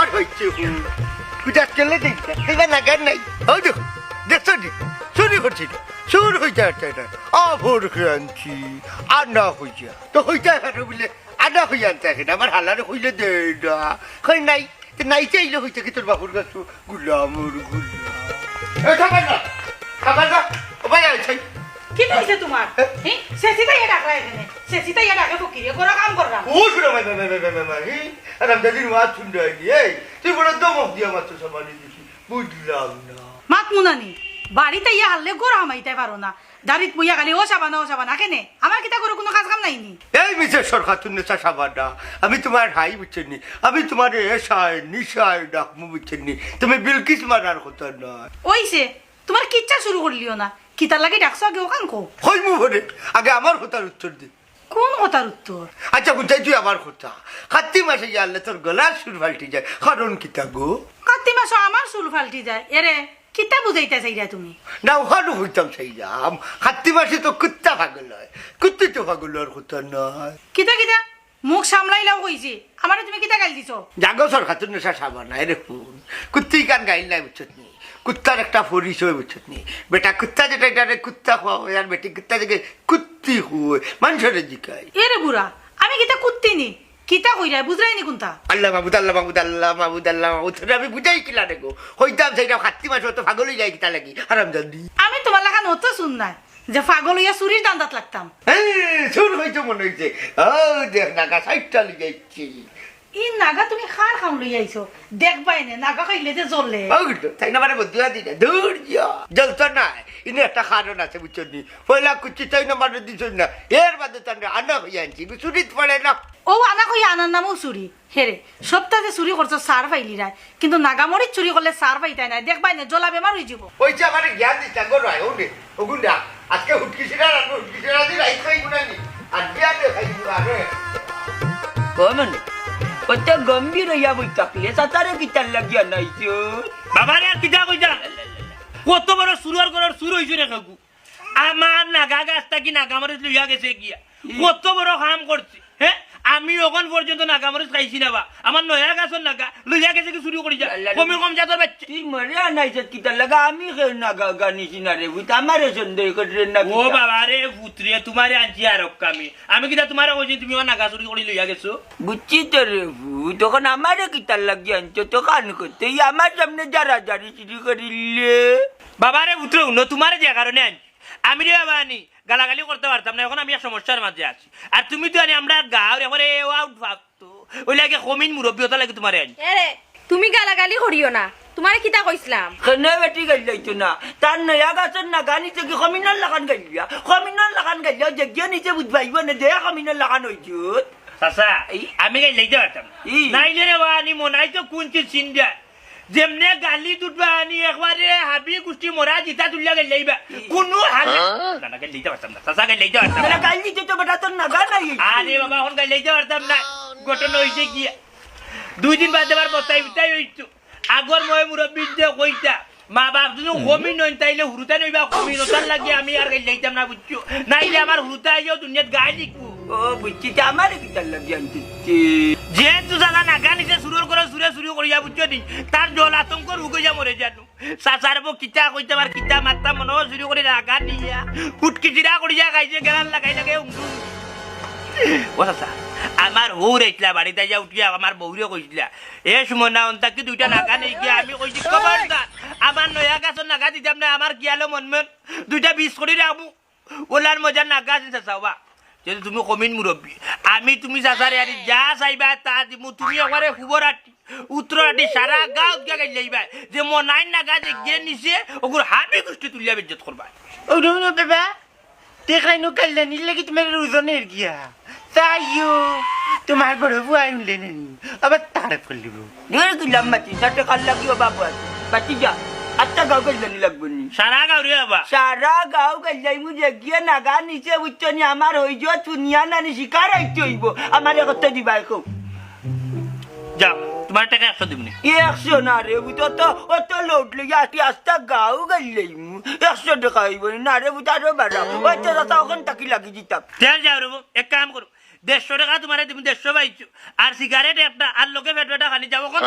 আর হচ্ছে কুটার চলে দিচ্ছে এবার নাগার নাই ও দেখো দেখছো নি চুরি হচ্ছে চুর হয়ে যাচ্ছে না আভর আনছি আর না হইয়া তো হইতে হারো বলে আনা হইয়া আনতে না আমার হালারে হইলে দে না কই নাই নাই চাইলে হইতে কি তোর বাপুর কাছে গুলামর গুলাম খাবার না খাবার না ভাই আছে কি হইছে তোমার সেসিটা ইয়া ডাকলা এখানে সেসিটা ইয়া ডাকে ফকিরে করা কাম করলাম ও শুনো ভাই আর আমি দাদির মাছ শুনতে হয়নি এই তুই বড় দমক দিয়া মাত্র সামানি দিছি বুঝলাম না মাত মুনানি বাড়িতে ইয়া হারলে গোড়া হামাইতে পারো না দাঁড়িত বইয়া খালি ও সাবানা কেনে আমার কিতা করে কোনো কাজ কাম নাইনি এই মিসের সরকার তুমি সাবানা আমি তোমার হাই বুঝছেন আমি তোমার এসায় নিশায় ডাকমু বুঝছেন তুমি বিলকিস মারার কথা নয় ওইছে তোমার কিচ্ছা শুরু করলিও না কিতার লাগে ডাকছো আগে ওখান কো হইমু বলে আগে আমার কথার উত্তর দি কোন কথার উত্তর আচ্ছা বুঝাই তুই আমার কথা কার্তিক মাসে জানলে তোর গলার সুর পাল্টি যায় কারণ কিতা গো কার্তিক মাসে আমার চুল ফাল্টি যায় এরে কিতা বুঝাইতে চাইরা তুমি না ওখানে হইতাম সেই যাম কার্তিক মাসে তো কুত্তা পাগল হয় কুত্তি তো পাগল হওয়ার কথা নয় কিতা মুখ সামলাইলাও কইছি আমারে তুমি কিতা গাইল দিছো জাগো সরকার তুমি নেশা সাবানা রে ফোন কুত্তি গান গাইল নাই বুঝছত নি কুত্তার একটা পরিচয় বুঝছত নি বেটা কুত্তা যেটা এটা কুত্তা হয় আর বেটি কুত্তা থেকে কুত্তি হয় মানুষের জিকায় এরে বুড়া আমি কিতা কুত্তিনি কিতা কইরা বুঝরাইনি কোনটা আল্লাহ মাহমুদ আল্লাহ মাহমুদ আল্লাহ মাহমুদ আল্লাহ মাহমুদ আমি বুঝাই কিলা দেখো হইতাম সেইটা কার্তিক মাসে তো পাগলই যায় কিতা লাগি আরাম জানি আমি তোমার লাগান অত শুন না যে পাগল হইয়া চুরির দান্দাত লাগতাম শুন হয়েছে মনে হয়েছে ও দেখ নাগা সাইডটা লিগাইছি ই নাগা তুমি খার খাম লই আইছো দেখবাই না নাগা খাইলে যে জ্বললে তাই না মানে বদুয়া দিটা দূর জ্বলতো না ইনি একটা কারণ আছে বুঝছো নি পয়লা কুচি তাই না মানে দিছ না এর বাদে তার আনা হইয়া আনছি চুরিত পড়ে না ও আনা কইয়া আনার নামও চুরি হেরে সপ্তাহে চুরি করছো সার পাইলি রায় কিন্তু নাগামরিচ চুরি করলে সার পাইতাই নাই দেখবাই না জ্বলা বেমার হয়ে যাব ওই যে আমার জ্ঞান দিচ্ছা গো রায় ওনে ওগুন্ডা আজকে হুটকিছিরা রাখবো হুটকিছিরা দিয়ে রাইত খাই গুনানি আর বিয়া দিয়ে খাই গুনারে কমনে কত গম্ভীর হইয়া বই থাকলে সাতারে কিতার লাগিয়া নাইছো বাবারে আর কিতা কইতা কত বড় সুরর করার সুর হইছে রে কাকু আমার নাগা গাছটা কি নাগামরিচ লইয়া গেছে গিয়া কত বড় কাম করছে হ্যাঁ আমি ওখান পর্যন্ত নাগামরিচ খাইছি না বা আমার নয়া গাছের নাগা লইয়া গেছে কি চুরি করি যা কমে কম জাতর বাচ্চা তুই মরে আনাইছ কিতার লাগা আমি খেয়ে নাগা গানিছি না রে বুঝ আমার সন্দেহ করে না ও বাবারে পুত্রে তোমারে আনছি আর আমি কিতা তোমারে কইছি তুমি আমার নাগা চুরি করে লইয়া গেছো বুঝছি তো রে তখন আমারে কিতার লাগিয়া আনছো তো কান করতে আমার সামনে যারা জারি চুরি করিলে বাবারে পুত্র উন্ন তোমারে যে কারণে আনছি আমি রে বাবা আনি গালাগালি করতে পারতাম না এখন আমি এক সমস্যার মাঝে আছি আর তুমি তো আনি আমরা গাঁর এবারে আউট ভাবতো ওই লাগে কমিন মুরব্বী হতে লাগে তোমারে আনি এরে তুমি গালাগালি করিও না তোমারে কিতা কইছিলাম কেনে বেটি গাইলাইতো না তার নয়া গাছের না গানি থেকে কমিনার লাগান গাইলিয়া কমিনার লাগান গাইলিয়া যে গিয়ে নিচে বুঝবাইব না দে কমিনার লাগান হইছত চাচা আমি গাই লাইতে পারতাম নাইলে রে বা আনি মনাই তো কোনটি চিন্তা যেমনে গালি দুটবা আনি একবারে হাবি কুষ্টি মরা জিতা তুলিয়া গাই লাইবা কোনো হালে না গাই লাইতে পারতাম না চাচা গাই লাইতে পারতাম না গালি দিতে তো বেটা তোর নাগা নাই আরে বাবা এখন গাই লাইতে পারতাম না ঘটনা হইছে কি 2 দিন বাদে আবার বতাই বিতাই হইতো আগর মই মুরব্বী যে কইতা মা বাপ যদি কমি নই তাইলে হুরুতা নইবা কমি নতার লাগে আমি আর গাই লাইতাম না বুঝছো নাইলে আমার হুরুতা আইও দুনিয়াত গাই লিখবো ও বুঝছি তো আমার কিতার লাগি আনছি যেহেতু জানা নাগা নিচে সুরর করে সুরে সুরি করিয়া বুঝছো নি তার জল আতঙ্ক রুগইয়া মরে জানো চাচার বউ কিতা কইতে আর কিতা মাত্রা মনে চুরি করে নাগা নিয়া কুটকিচিরা করিয়া খাইছে গেলান লাগাই লাগে ও চাচা আমার বউ রেখলা বাড়িতে যা উঠিয়া আমার বউরে কইছিলা এ সুমনা অন্তাকে 2টা নাগা নেই গিয়া আমি কইছি খবরদার আমার নয়া গাছের নাগা দিতাম না আমার গিয়ালো মনমন 2টা 20 করে রাখবো ওলার মজার নাগা আছে চাচাবা যদি তুমি কমিন মুরব্বী আমি তুমি চাচারে আনি যা চাইবা তা দিমু তুমি একবারে খুবরাটি উত্তরাটি সারা গাঁও গিয়া গাই যাইবা যে মনাই নাগা যে গিয়ে নিছে ওগুলো হাবি গোষ্ঠী তুলিয়া বেজ্জত করবা ও নো বাবা দেখলাই নো কাল্লা নিলে কি তোমার রোজনের গিয়া তাইও তোমার বড় বুয়াই উঠলে নেনি আবার তারে ফেলিব ঢের গিলাম মাটি তাতে কাল লাগিও বাবু আছে বাটি যা আটটা গাঁও গাইলানি লাগবো নি সারা গাঁও রে বাবা সারা গাঁও গাইলাই মু যে গিয়ে নাগা নিচে বুঝছো নি আমার হই যাওয়া চুনিয়া নানি শিকার আইতে হইব আমার একটা দিবা এখন যাও তোমার টাকা 100 দিবনি 100 না রে বুঝতো তো অত লোট লই আটি আস্তা গাঁও গাইলাই মু 100 টাকা হইব না রে বুঝা আরো বাড়া ওই তো দাদা ওখান তাকি লাগি দিতাম তেল যাও রে এক কাম করো 150 টাকা তোমার দিম 150 পাইছো আর সিগারেট একটা আর লোকে ফেটটা খালি যাও কত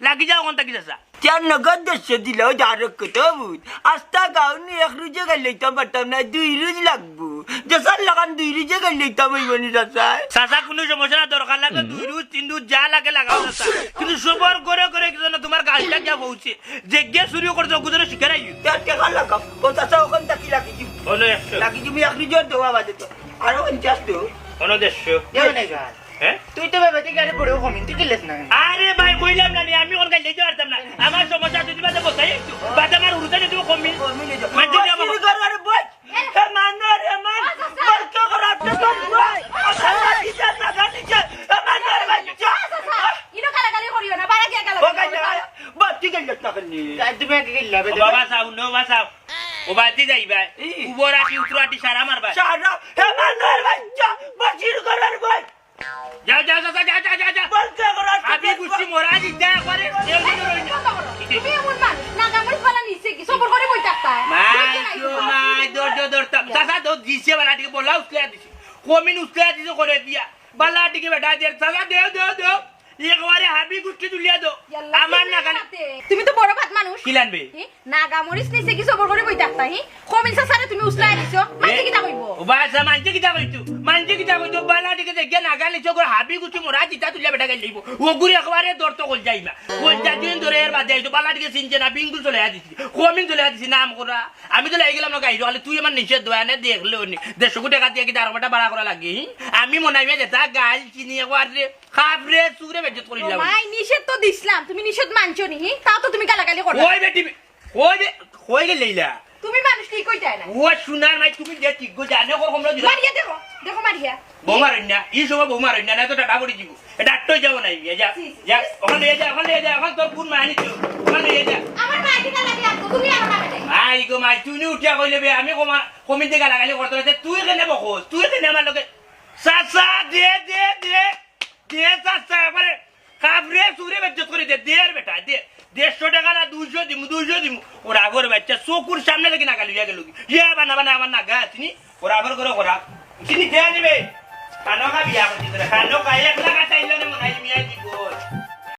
লাগি যাও কোন তাকি যাসা চার নগদ 100 দিলেও যার কত বুঝ আস্তা গাউনি 1 রুজে গেলে তো পারতাম না 2 রুজ লাগবো যসার লাগান 2 রুজে গেলে তো বইবনি চাচা চাচা কোনো সমস্যা না দরকার লাগে 2 রুজ 3 রুজ যা লাগে লাগাও চাচা কিন্তু সবার করে করে কি জানো তোমার গাছটা যা পৌঁছে যে গে শুরু করছো গুজরে শিখারাই তার টাকা লাগাও ও চাচা ওখান থেকে লাগি দিব হলো 100 লাগি তুমি 1 রুজের দেওয়া বাদে তো আরো 50 তো হলো 150 দেও না গাল হ্যাঁ তুই তো ভাবে থেকে আরে বড় কমিন তুই দিলেস না আরে ভাই কইলাম না আমি কোন গাইলে যেতে পারতাম না আমার সমস্যা যদি বাদে বসাই একটু বাদে আমার উড়তে যদি কমি মিলে যাও মানে যদি আমার শুরু করো আরে বল হে মান রে মান বল তো করা তো বল আচ্ছা দিছা না গানিছা মান রে বাচ্চা ইনো গালাগালি করিও না বাইরে গিয়া ও গালাগালি গাইলা বাদ ঠিক আছে তাকনি তুমি আগে গেলা ও বাবা সাউ নো বাবা সাউ ও বাতি যাইবা উপরাটি উতরাটি সারা মারবা সারা হে মান রে বাচ্চা বাচির করার বল যাও যাও যাও যাও যাও বল তো করা আমি গুছি মোরা দিতে করে তুমি এমন মানুষ নাগামরি ফলা নিছে কি সবর করে বই থাকতা মাই দর দাদা তো দিছে বালাটিকে বলা উতলা দিছে কমিন উতলা দিছে করে দিয়া বালাটিকে বেটা দে দাদা দেও একবারে হাবি গুষ্টি তুলিয়া দাও আমার না গান তুমি তো বড় ভাত মানুষ কি লানবে নাগামরিস নিছে কি সবর করে বই থাকতা কমিন সাসারে তুমি উসলাই দিছো মাঝে কি তা কইবো ও বাসা মানছে কি তা কইতো বালাটিকে দেখে না গালি চোখ হাবি গুষ্টি মোরা দিতা তুলিয়া বেটা গেল যাইবো ও গুরি একবারে দর তো কল যাইবা কল যা দিন ধরে এর বাদে আইতো বালাটিকে চিনছে না বিঙ্গুল চলে দিছি কমিন চলে দিছি নাম করা আমি তো লাগি গেলাম না গাইরো আলে তুই আমার নিচে দয়ানে দেখলে নি 150 টাকা দিয়ে কি দারবাটা ভাড়া করা লাগে আমি মনে হয় যেটা গাল চিনি একবারে খাবরে সুরে বেজত করি দিলাম মাই নিষেধ তো দিছলাম তুমি নিষেধ মানছো নি তাও তো তুমি গালাগালি করো ওই বেটি ওই গে লইলা তুমি মানুষ কি কই যায় না ও সোনার মাই তুমি যে ঠিক গো জানে কর কমলা দিলা মারিয়া দেখো দেখো মারিয়া বোমার না ই সব বোমার না তো টাকা পড়ি দিব এটা আটই যাব নাই যা যা ওখানে যা এখন তোর কোন মানি তো ওখানে যা আমার মা কি গালাগালি আতো তুমি আমার নামে দেই আই গো মাই তুই উঠিয়া কইলে বে আমি কমিতে গালাগালি করতে হইছে তুই কেনে বকস তুই কেনে আমার লগে সাসা দে সাসা একবারে কাবরে সুরে বেজ্জত করে দে দের বেটা দে 150 টাকা না 200 দিমু ওরা আগর বাচ্চা চকুর সামনে থেকে না গালি গেল ইয়া বানা আমার না গা চিনি ওরা আগর করে করা চিনি দেয়া নিবে কানো কা বিয়া করছিস রে কানো কাইলা কাটা ইলো নে মনাই মিয়া কি বল